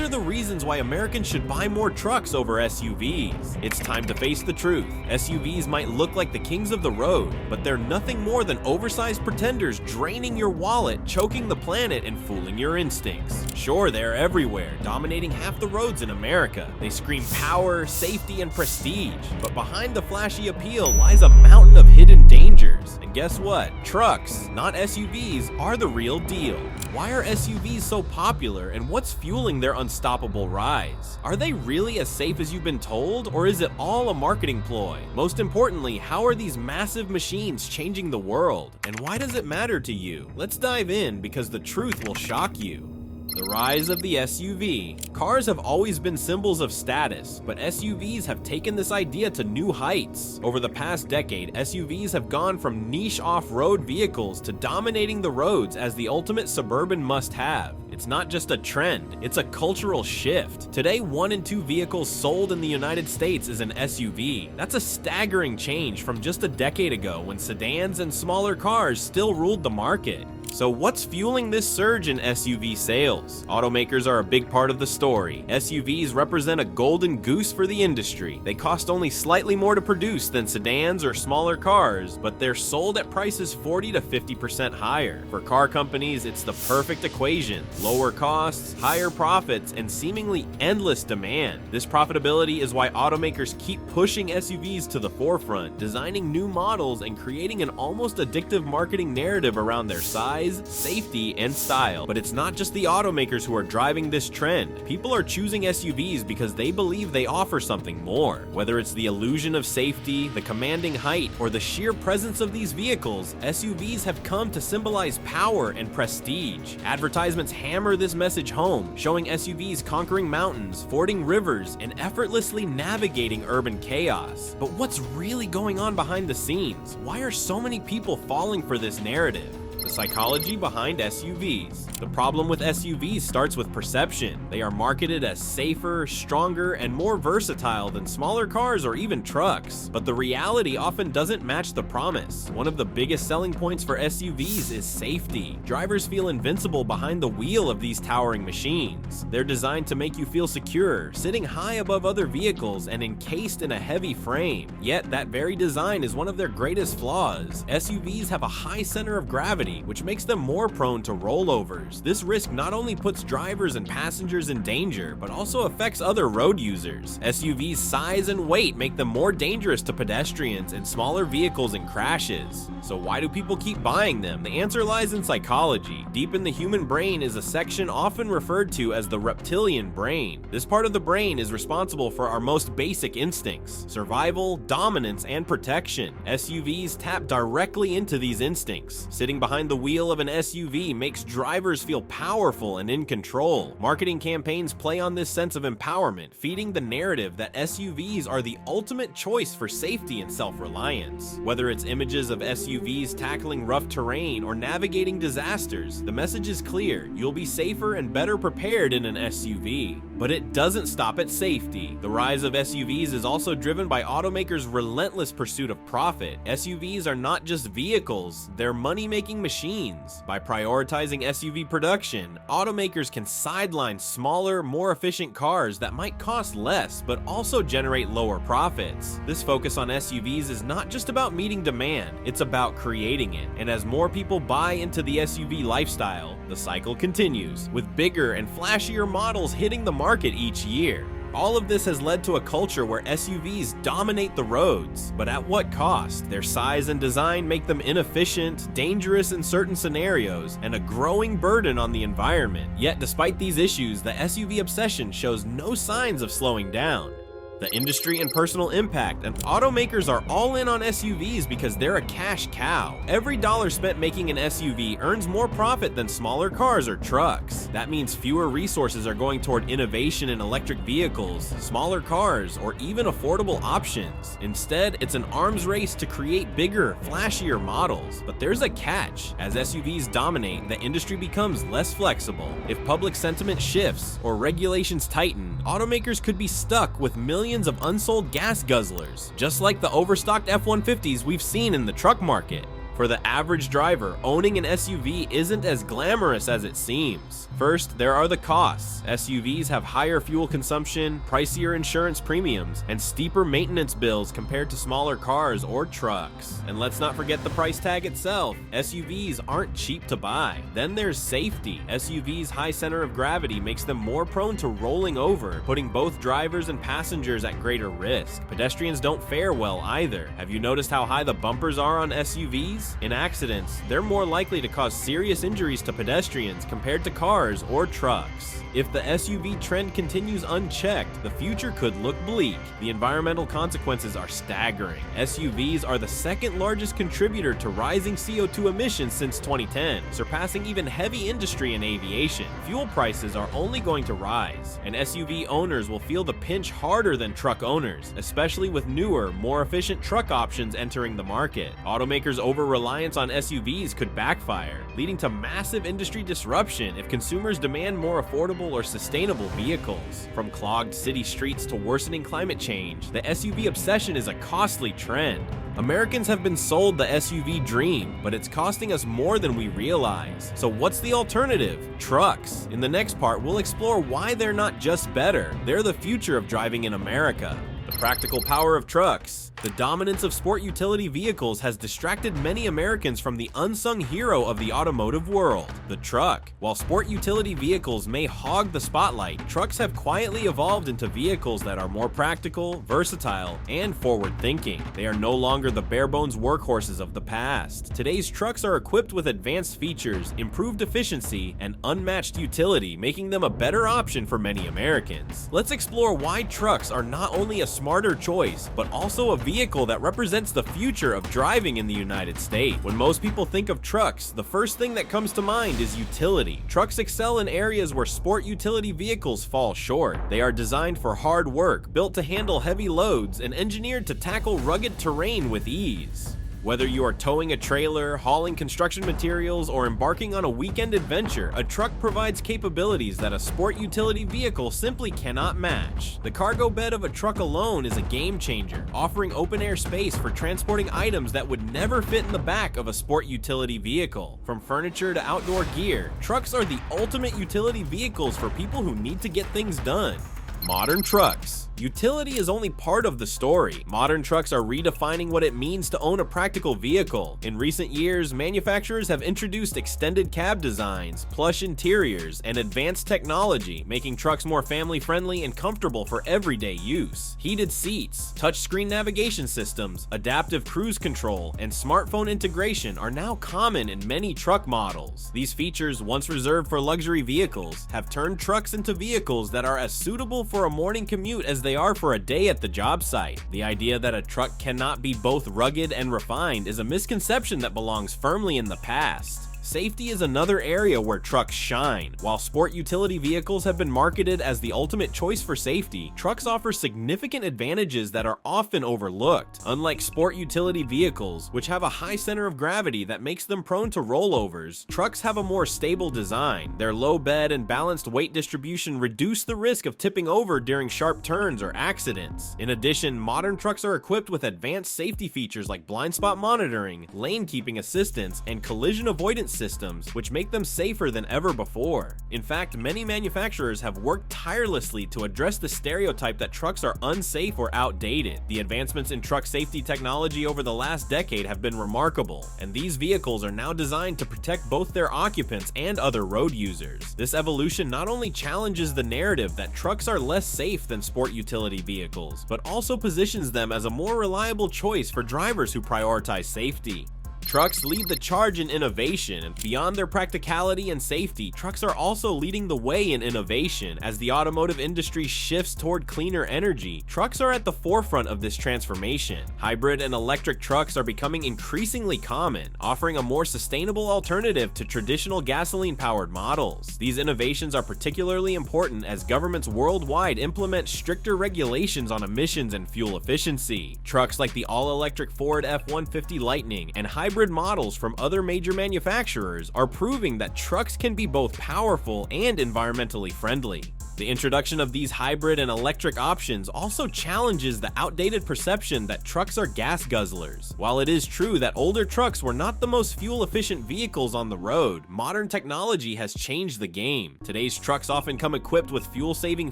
are the reasons why Americans should buy more trucks over SUVs. It's time to face the truth. SUVs might look like the kings of the road, but they're nothing more than oversized pretenders draining your wallet, choking the planet, and fooling your instincts. Sure, they're everywhere, dominating half the roads in America. They scream power, safety, and prestige. But behind the flashy appeal lies a mountain of hidden dangers. And guess what? Trucks, not SUVs, are the real deal. Why are SUVs so popular, and what's fueling their unstoppable rise? Are they really as safe as you've been told, or is it all a marketing ploy? Most importantly, how are these massive machines changing the world? And why does it matter to you? Let's dive in, because the truth will shock you. The rise of the SUV. Cars have always been symbols of status, but SUVs have taken this idea to new heights. Over the past decade, SUVs have gone from niche off-road vehicles to dominating the roads as the ultimate suburban must-have. It's not just a trend, it's a cultural shift. Today, 1 in 2 vehicles sold in the United States is an SUV. That's a staggering change from just a decade ago when sedans and smaller cars still ruled the market. So what's fueling this surge in SUV sales? Automakers are a big part of the story. SUVs represent a golden goose for the industry. They cost only slightly more to produce than sedans or smaller cars, but they're sold at prices 40 to 50% higher. For car companies, it's the perfect equation. Lower costs, higher profits, and seemingly endless demand. This profitability is why automakers keep pushing SUVs to the forefront, designing new models and creating an almost addictive marketing narrative around their size, safety, and style. But it's not just the automakers who are driving this trend. People are choosing SUVs because they believe they offer something more. Whether it's the illusion of safety, the commanding height, or the sheer presence of these vehicles, SUVs have come to symbolize power and prestige. Advertisements hammer this message home, showing SUVs conquering mountains, fording rivers, and effortlessly navigating urban chaos. But what's really going on behind the scenes? Why are so many people falling for this narrative? The psychology behind SUVs. The problem with SUVs starts with perception. They are marketed as safer, stronger, and more versatile than smaller cars or even trucks. But the reality often doesn't match the promise. One of the biggest selling points for SUVs is safety. Drivers feel invincible behind the wheel of these towering machines. They're designed to make you feel secure, sitting high above other vehicles and encased in a heavy frame. Yet that very design is one of their greatest flaws. SUVs have a high center of gravity, which makes them more prone to rollovers. This risk not only puts drivers and passengers in danger, but also affects other road users. SUVs' size and weight make them more dangerous to pedestrians and smaller vehicles in crashes. So why do people keep buying them? The answer lies in psychology. Deep in the human brain is a section often referred to as the reptilian brain. This part of the brain is responsible for our most basic instincts: survival, dominance, and protection. SUVs tap directly into these instincts. Sitting behind the wheel of an SUV makes drivers feel powerful and in control. Marketing campaigns play on this sense of empowerment, feeding the narrative that SUVs are the ultimate choice for safety and self-reliance. Whether it's images of SUVs tackling rough terrain or navigating disasters, the message is clear: you'll be safer and better prepared in an SUV. But it doesn't stop at safety. The rise of SUVs is also driven by automakers' relentless pursuit of profit. SUVs are not just vehicles, they're money-making machines. By prioritizing SUV production, automakers can sideline smaller, more efficient cars that might cost less but also generate lower profits. This focus on SUVs is not just about meeting demand, it's about creating it. And as more people buy into the SUV lifestyle, the cycle continues, with bigger and flashier models hitting the market each year. All of this has led to a culture where SUVs dominate the roads, but at what cost? Their size and design make them inefficient, dangerous in certain scenarios, and a growing burden on the environment. Yet despite these issues, the SUV obsession shows no signs of slowing down. The industry and personal impact, and automakers are all in on SUVs because they're a cash cow. Every dollar spent making an SUV earns more profit than smaller cars or trucks. That means fewer resources are going toward innovation in electric vehicles, smaller cars, or even affordable options. Instead, it's an arms race to create bigger, flashier models. But there's a catch. As SUVs dominate, the industry becomes less flexible. If public sentiment shifts or regulations tighten, automakers could be stuck with millions of unsold gas guzzlers, just like the overstocked F-150s we've seen in the truck market. For the average driver, owning an SUV isn't as glamorous as it seems. First, there are the costs. SUVs have higher fuel consumption, pricier insurance premiums, and steeper maintenance bills compared to smaller cars or trucks. And let's not forget the price tag itself. SUVs aren't cheap to buy. Then there's safety. SUVs' high center of gravity makes them more prone to rolling over, putting both drivers and passengers at greater risk. Pedestrians don't fare well either. Have you noticed how high the bumpers are on SUVs? In accidents, they're more likely to cause serious injuries to pedestrians compared to cars or trucks. If the SUV trend continues unchecked, the future could look bleak. The environmental consequences are staggering. SUVs are the second largest contributor to rising CO2 emissions since 2010, surpassing even heavy industry and aviation. Fuel prices are only going to rise, and SUV owners will feel the pinch harder than truck owners, especially with newer, more efficient truck options entering the market. Automakers' over-reliance on SUVs could backfire, leading to massive industry disruption if consumers demand more affordable or sustainable vehicles. From clogged city streets to worsening climate change, the SUV obsession is a costly trend. Americans have been sold the SUV dream, but it's costing us more than we realize. So what's the alternative? Trucks. In the next part, we'll explore why they're not just better, they're the future of driving in America. The practical power of trucks. The dominance of sport utility vehicles has distracted many Americans from the unsung hero of the automotive world, the truck. While sport utility vehicles may hog the spotlight, trucks have quietly evolved into vehicles that are more practical, versatile, and forward-thinking. They are no longer the bare-bones workhorses of the past. Today's trucks are equipped with advanced features, improved efficiency, and unmatched utility, making them a better option for many Americans. Let's explore why trucks are not only a smarter choice, but also a vehicle that represents the future of driving in the United States. When most people think of trucks, the first thing that comes to mind is utility. Trucks excel in areas where sport utility vehicles fall short. They are designed for hard work, built to handle heavy loads, and engineered to tackle rugged terrain with ease. Whether you are towing a trailer, hauling construction materials, or embarking on a weekend adventure, a truck provides capabilities that a sport utility vehicle simply cannot match. The cargo bed of a truck alone is a game changer, offering open-air space for transporting items that would never fit in the back of a sport utility vehicle. From furniture to outdoor gear, trucks are the ultimate utility vehicles for people who need to get things done. Modern trucks. Utility is only part of the story. Modern trucks are redefining what it means to own a practical vehicle. In recent years, manufacturers have introduced extended cab designs, plush interiors, and advanced technology, making trucks more family-friendly and comfortable for everyday use. Heated seats, touchscreen navigation systems, adaptive cruise control, and smartphone integration are now common in many truck models. These features, once reserved for luxury vehicles, have turned trucks into vehicles that are as suitable for a morning commute as they are for a day at the job site. The idea that a truck cannot be both rugged and refined is a misconception that belongs firmly in the past. Safety is another area where trucks shine. While sport utility vehicles have been marketed as the ultimate choice for safety, trucks offer significant advantages that are often overlooked. Unlike sport utility vehicles, which have a high center of gravity that makes them prone to rollovers, trucks have a more stable design. Their low bed and balanced weight distribution reduce the risk of tipping over during sharp turns or accidents. In addition, modern trucks are equipped with advanced safety features like blind spot monitoring, lane keeping assistance, and collision avoidance systems, which make them safer than ever before. In fact, many manufacturers have worked tirelessly to address the stereotype that trucks are unsafe or outdated. The advancements in truck safety technology over the last decade have been remarkable, and these vehicles are now designed to protect both their occupants and other road users. This evolution not only challenges the narrative that trucks are less safe than sport utility vehicles, but also positions them as a more reliable choice for drivers who prioritize safety. Trucks lead the charge in innovation, and beyond their practicality and safety, trucks are also leading the way in innovation. As the automotive industry shifts toward cleaner energy, trucks are at the forefront of this transformation. Hybrid and electric trucks are becoming increasingly common, offering a more sustainable alternative to traditional gasoline-powered models. These innovations are particularly important as governments worldwide implement stricter regulations on emissions and fuel efficiency. Trucks like the all-electric Ford F-150 Lightning and hybrid models from other major manufacturers are proving that trucks can be both powerful and environmentally friendly. The introduction of these hybrid and electric options also challenges the outdated perception that trucks are gas guzzlers. While it is true that older trucks were not the most fuel-efficient vehicles on the road, modern technology has changed the game. Today's trucks often come equipped with fuel-saving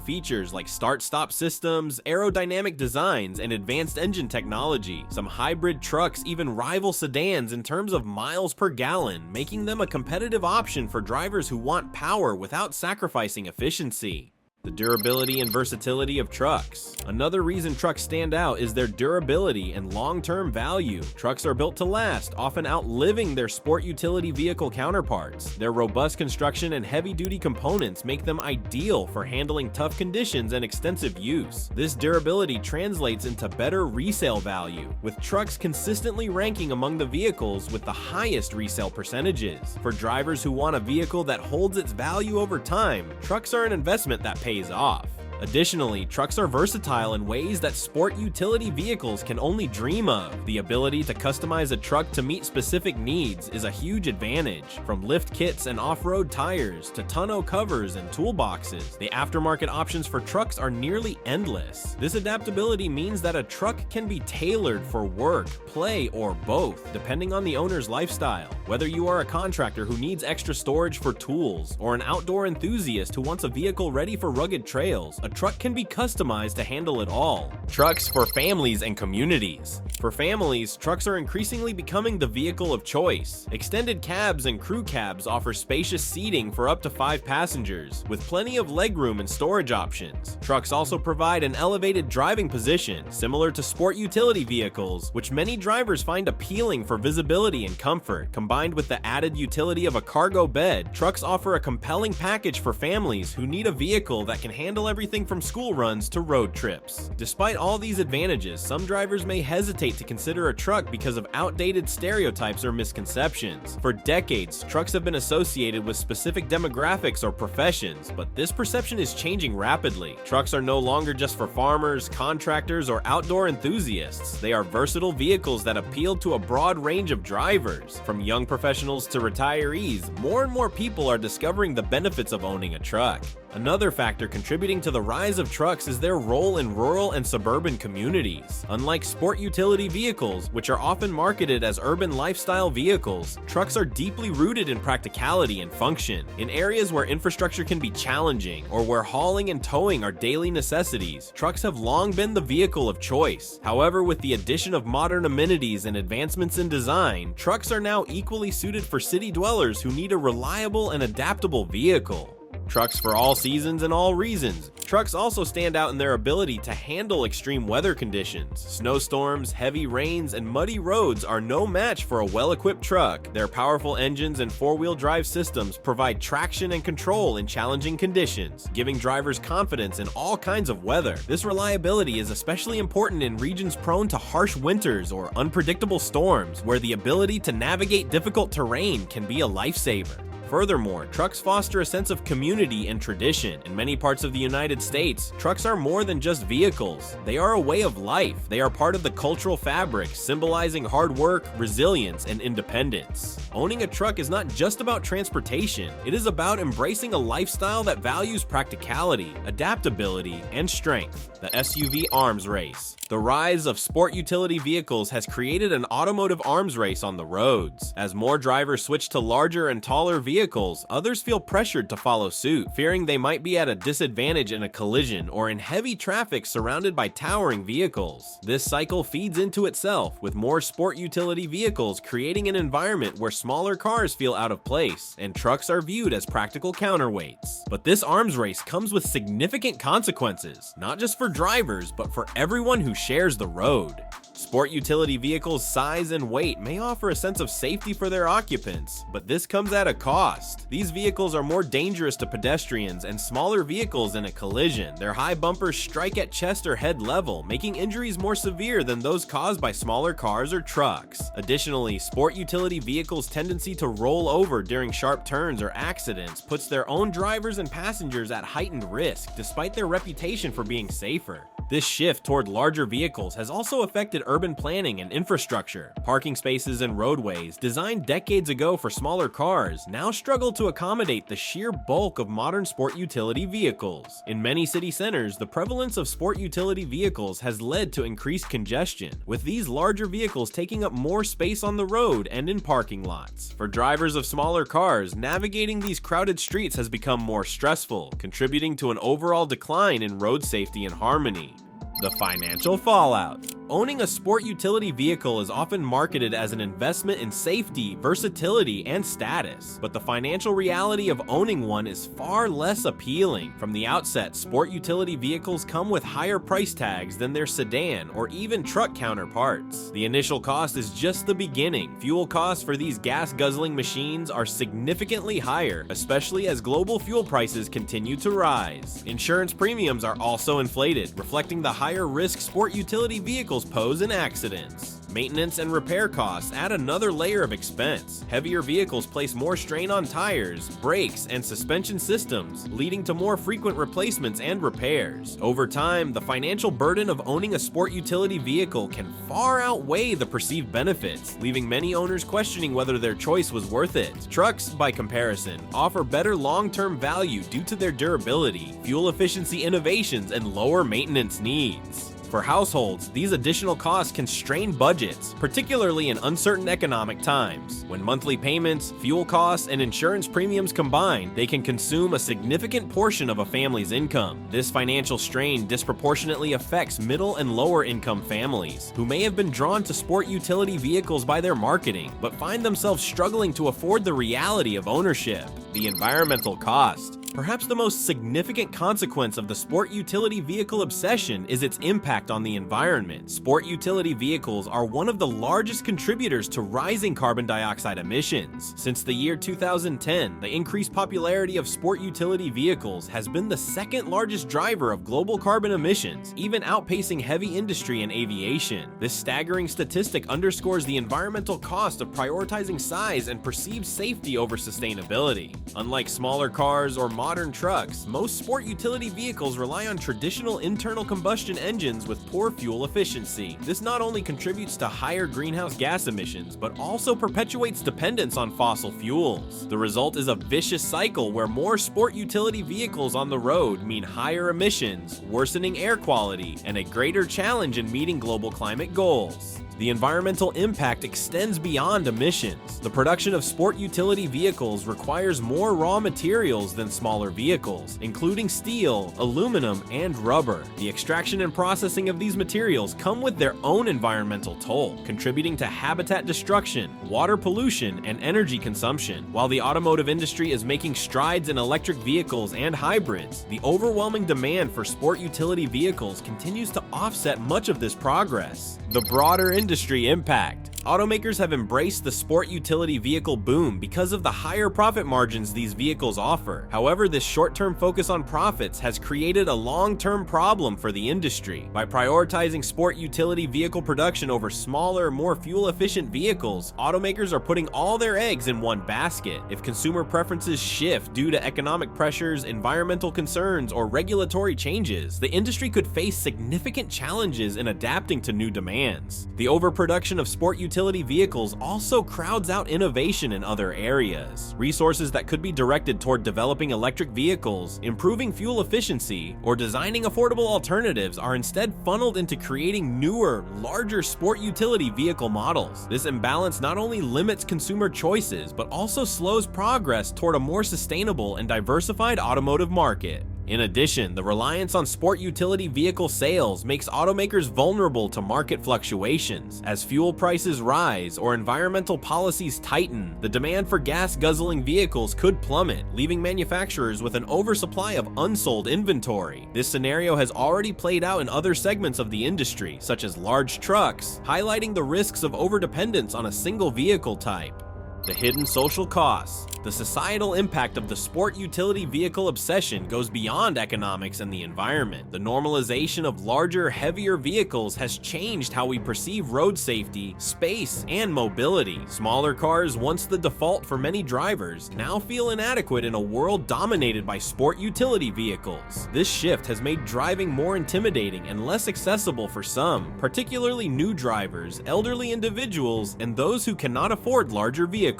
features like start-stop systems, aerodynamic designs, and advanced engine technology. Some hybrid trucks even rival sedans in terms of miles per gallon, making them a competitive option for drivers who want power without sacrificing efficiency. The durability and versatility of trucks. Another reason trucks stand out is their durability and long-term value. Trucks are built to last, often outliving their sport utility vehicle counterparts. Their robust construction and heavy-duty components make them ideal for handling tough conditions and extensive use. This durability translates into better resale value, with trucks consistently ranking among the vehicles with the highest resale percentages. For drivers who want a vehicle that holds its value over time, trucks are an investment that pays off. Additionally, trucks are versatile in ways that sport utility vehicles can only dream of. The ability to customize a truck to meet specific needs is a huge advantage. From lift kits and off-road tires to tonneau covers and toolboxes, the aftermarket options for trucks are nearly endless. This adaptability means that a truck can be tailored for work, play, or both, depending on the owner's lifestyle. Whether you are a contractor who needs extra storage for tools or an outdoor enthusiast who wants a vehicle ready for rugged trails, a truck can be customized to handle it all. Trucks for families and communities. For families, trucks are increasingly becoming the vehicle of choice. Extended cabs and crew cabs offer spacious seating for up to 5 passengers, with plenty of legroom and storage options. Trucks also provide an elevated driving position, similar to sport utility vehicles, which many drivers find appealing for visibility and comfort. Combined with the added utility of a cargo bed, trucks offer a compelling package for families who need a vehicle that can handle everything from school runs to road trips. Despite all these advantages, some drivers may hesitate to consider a truck because of outdated stereotypes or misconceptions. For decades, trucks have been associated with specific demographics or professions, but this perception is changing rapidly. Trucks are no longer just for farmers, contractors, or outdoor enthusiasts. They are versatile vehicles that appeal to a broad range of drivers. From young professionals to retirees, more and more people are discovering the benefits of owning a truck. Another factor contributing to the rise of trucks is their role in rural and suburban communities. Unlike sport utility vehicles, which are often marketed as urban lifestyle vehicles, trucks are deeply rooted in practicality and function. In areas where infrastructure can be challenging or where hauling and towing are daily necessities, trucks have long been the vehicle of choice. However, with the addition of modern amenities and advancements in design, trucks are now equally suited for city dwellers who need a reliable and adaptable vehicle. Trucks for all seasons and all reasons. Trucks also stand out in their ability to handle extreme weather conditions. Snowstorms, heavy rains, and muddy roads are no match for a well-equipped truck. Their powerful engines and four-wheel drive systems provide traction and control in challenging conditions, giving drivers confidence in all kinds of weather. This reliability is especially important in regions prone to harsh winters or unpredictable storms, where the ability to navigate difficult terrain can be a lifesaver. Furthermore, trucks foster a sense of community and tradition. In many parts of the United States, trucks are more than just vehicles. They are a way of life. They are part of the cultural fabric, symbolizing hard work, resilience, and independence. Owning a truck is not just about transportation. It is about embracing a lifestyle that values practicality, adaptability, and strength. The SUV arms race. The rise of sport utility vehicles has created an automotive arms race on the roads. As more drivers switch to larger and taller vehicles, others feel pressured to follow suit, fearing they might be at a disadvantage in a collision or in heavy traffic surrounded by towering vehicles. This cycle feeds into itself, with more sport utility vehicles creating an environment where smaller cars feel out of place, and trucks are viewed as practical counterweights. But this arms race comes with significant consequences, not just for drivers, but for everyone who shares the road. Sport utility vehicles' size and weight may offer a sense of safety for their occupants, but this comes at a cost. These vehicles are more dangerous to pedestrians and smaller vehicles in a collision. Their high bumpers strike at chest or head level, making injuries more severe than those caused by smaller cars or trucks. Additionally, sport utility vehicles' tendency to roll over during sharp turns or accidents puts their own drivers and passengers at heightened risk, despite their reputation for being safer. This shift toward larger vehicles has also affected urban planning and infrastructure. Parking spaces and roadways, designed decades ago for smaller cars, now struggle to accommodate the sheer bulk of modern sport utility vehicles. In many city centers, the prevalence of sport utility vehicles has led to increased congestion, with these larger vehicles taking up more space on the road and in parking lots. For drivers of smaller cars, navigating these crowded streets has become more stressful, contributing to an overall decline in road safety and harmony. The financial fallout. Owning a sport utility vehicle is often marketed as an investment in safety, versatility, and status, but the financial reality of owning one is far less appealing. From the outset, sport utility vehicles come with higher price tags than their sedan or even truck counterparts. The initial cost is just the beginning. Fuel costs for these gas-guzzling machines are significantly higher, especially as global fuel prices continue to rise. Insurance premiums are also inflated, reflecting the higher risk sport utility vehicles pose in accidents. Maintenance and repair costs add another layer of expense. Heavier vehicles place more strain on tires, brakes, and suspension systems, leading to more frequent replacements and repairs. Over time, the financial burden of owning a sport utility vehicle can far outweigh the perceived benefits, leaving many owners questioning whether their choice was worth it. Trucks, by comparison, offer better long-term value due to their durability, fuel efficiency innovations, and lower maintenance needs. For households, these additional costs can strain budgets, particularly in uncertain economic times. When monthly payments, fuel costs, and insurance premiums combine, they can consume a significant portion of a family's income. This financial strain disproportionately affects middle and lower income families, who may have been drawn to sport utility vehicles by their marketing, but find themselves struggling to afford the reality of ownership. The environmental cost. Perhaps the most significant consequence of the sport utility vehicle obsession is its impact on the environment. Sport utility vehicles are one of the largest contributors to rising carbon dioxide emissions. Since the year 2010, the increased popularity of sport utility vehicles has been the second largest driver of global carbon emissions, even outpacing heavy industry and aviation. This staggering statistic underscores the environmental cost of prioritizing size and perceived safety over sustainability. Unlike smaller cars or modern trucks, most sport utility vehicles rely on traditional internal combustion engines with poor fuel efficiency. This not only contributes to higher greenhouse gas emissions, but also perpetuates dependence on fossil fuels. The result is a vicious cycle where more sport utility vehicles on the road mean higher emissions, worsening air quality, and a greater challenge in meeting global climate goals. The environmental impact extends beyond emissions. The production of sport utility vehicles requires more raw materials than smaller vehicles, including steel, aluminum, and rubber. The extraction and processing of these materials come with their own environmental toll, contributing to habitat destruction, water pollution, and energy consumption. While the automotive industry is making strides in electric vehicles and hybrids, the overwhelming demand for sport utility vehicles continues to offset much of this progress. The broader industry impact. Automakers have embraced the sport utility vehicle boom because of the higher profit margins these vehicles offer. However, this short-term focus on profits has created a long-term problem for the industry. By prioritizing sport utility vehicle production over smaller, more fuel-efficient vehicles, automakers are putting all their eggs in one basket. If consumer preferences shift due to economic pressures, environmental concerns, or regulatory changes, the industry could face significant challenges in adapting to new demands. The overproduction of sport utility vehicles also crowds out innovation in other areas. Resources that could be directed toward developing electric vehicles, improving fuel efficiency, or designing affordable alternatives are instead funneled into creating newer, larger sport utility vehicle models. This imbalance not only limits consumer choices, but also slows progress toward a more sustainable and diversified automotive market. In addition, the reliance on sport utility vehicle sales makes automakers vulnerable to market fluctuations. As fuel prices rise or environmental policies tighten, the demand for gas-guzzling vehicles could plummet, leaving manufacturers with an oversupply of unsold inventory. This scenario has already played out in other segments of the industry, such as large trucks, highlighting the risks of overdependence on a single vehicle type. The hidden social costs. The societal impact of the sport utility vehicle obsession goes beyond economics and the environment. The normalization of larger, heavier vehicles has changed how we perceive road safety, space, and mobility. Smaller cars, once the default for many drivers, now feel inadequate in a world dominated by sport utility vehicles. This shift has made driving more intimidating and less accessible for some, particularly new drivers, elderly individuals, and those who cannot afford larger vehicles.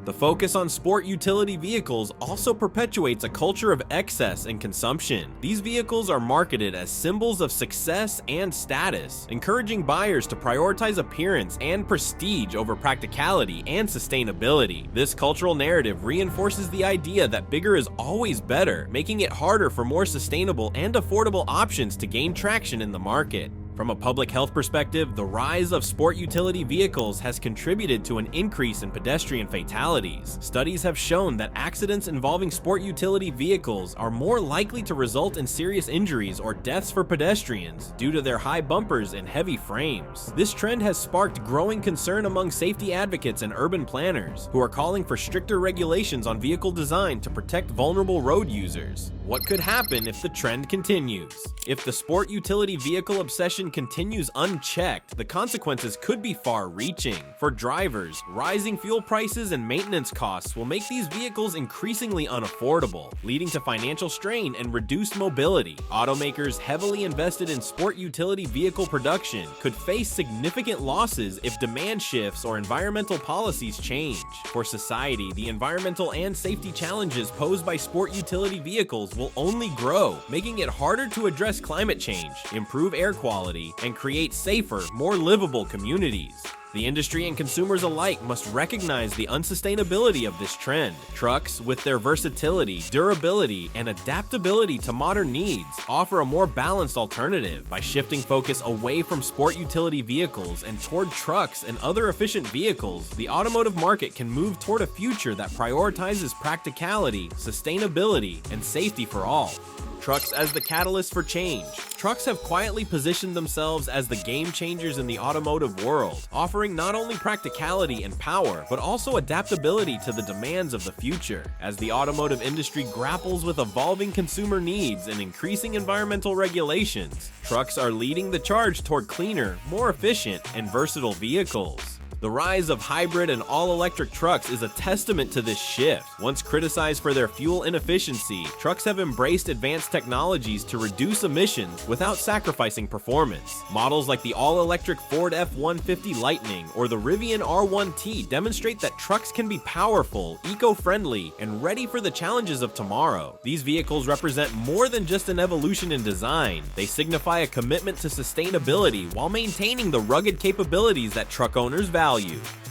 The focus on sport utility vehicles also perpetuates a culture of excess and consumption. These vehicles are marketed as symbols of success and status, encouraging buyers to prioritize appearance and prestige over practicality and sustainability. This cultural narrative reinforces the idea that bigger is always better, making it harder for more sustainable and affordable options to gain traction in the market. From a public health perspective, the rise of sport utility vehicles has contributed to an increase in pedestrian fatalities. Studies have shown that accidents involving sport utility vehicles are more likely to result in serious injuries or deaths for pedestrians due to their high bumpers and heavy frames. This trend has sparked growing concern among safety advocates and urban planners, who are calling for stricter regulations on vehicle design to protect vulnerable road users. What could happen if the trend continues? If the sport utility vehicle obsession continues unchecked, the consequences could be far-reaching. For drivers, rising fuel prices and maintenance costs will make these vehicles increasingly unaffordable, leading to financial strain and reduced mobility. Automakers heavily invested in sport utility vehicle production could face significant losses if demand shifts or environmental policies change. For society, the environmental and safety challenges posed by sport utility vehicles will only grow, making it harder to address climate change, improve air quality, and create safer, more livable communities. The industry and consumers alike must recognize the unsustainability of this trend. Trucks, with their versatility, durability, and adaptability to modern needs, offer a more balanced alternative. By shifting focus away from sport utility vehicles and toward trucks and other efficient vehicles, the automotive market can move toward a future that prioritizes practicality, sustainability, and safety for all. Trucks as the catalyst for change. Trucks have quietly positioned themselves as the game changers in the automotive world, offering not only practicality and power, but also adaptability to the demands of the future. As the automotive industry grapples with evolving consumer needs and increasing environmental regulations, trucks are leading the charge toward cleaner, more efficient, and versatile vehicles. The rise of hybrid and all-electric trucks is a testament to this shift. Once criticized for their fuel inefficiency, trucks have embraced advanced technologies to reduce emissions without sacrificing performance. Models like the all-electric Ford F-150 Lightning or the Rivian R1T demonstrate that trucks can be powerful, eco-friendly, and ready for the challenges of tomorrow. These vehicles represent more than just an evolution in design. They signify a commitment to sustainability while maintaining the rugged capabilities that truck owners value.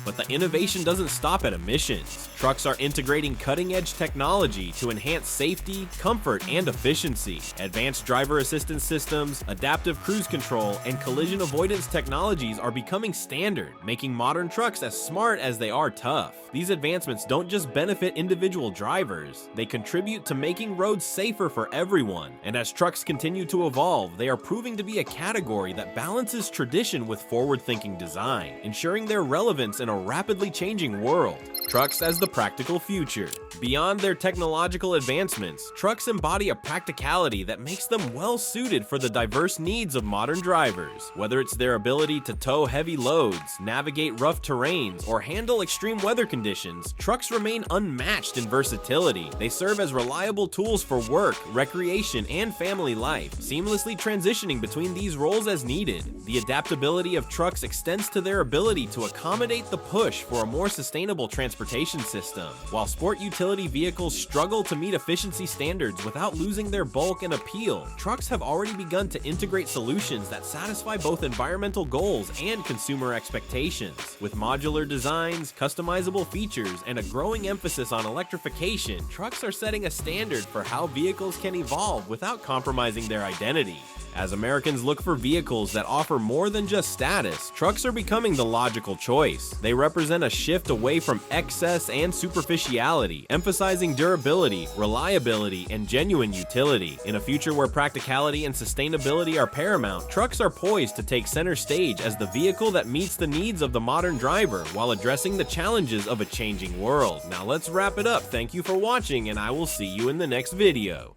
But the innovation doesn't stop at emissions. Trucks are integrating cutting-edge technology to enhance safety, comfort, and efficiency. Advanced driver assistance systems, adaptive cruise control, and collision avoidance technologies are becoming standard, making modern trucks as smart as they are tough. These advancements don't just benefit individual drivers, they contribute to making roads safer for everyone. And as trucks continue to evolve, they are proving to be a category that balances tradition with forward-thinking design, ensuring their relevance in a rapidly changing world. Trucks as the practical future. Beyond their technological advancements, trucks embody a practicality that makes them well suited for the diverse needs of modern drivers. Whether it's their ability to tow heavy loads, navigate rough terrains, or handle extreme weather conditions, trucks remain unmatched in versatility. They serve as reliable tools for work, recreation, and family life, seamlessly transitioning between these roles as needed. The adaptability of trucks extends to their ability to accommodate the push for a more sustainable transportation system. While sport utility vehicles struggle to meet efficiency standards without losing their bulk and appeal, trucks have already begun to integrate solutions that satisfy both environmental goals and consumer expectations. With modular designs, customizable features, and a growing emphasis on electrification, trucks are setting a standard for how vehicles can evolve without compromising their identity. As Americans look for vehicles that offer more than just status, trucks are becoming the logical choice. They represent a shift away from excess and superficiality, emphasizing durability, reliability, and genuine utility. In a future where practicality and sustainability are paramount, trucks are poised to take center stage as the vehicle that meets the needs of the modern driver while addressing the challenges of a changing world. Now let's wrap it up. Thank you for watching, and I will see you in the next video.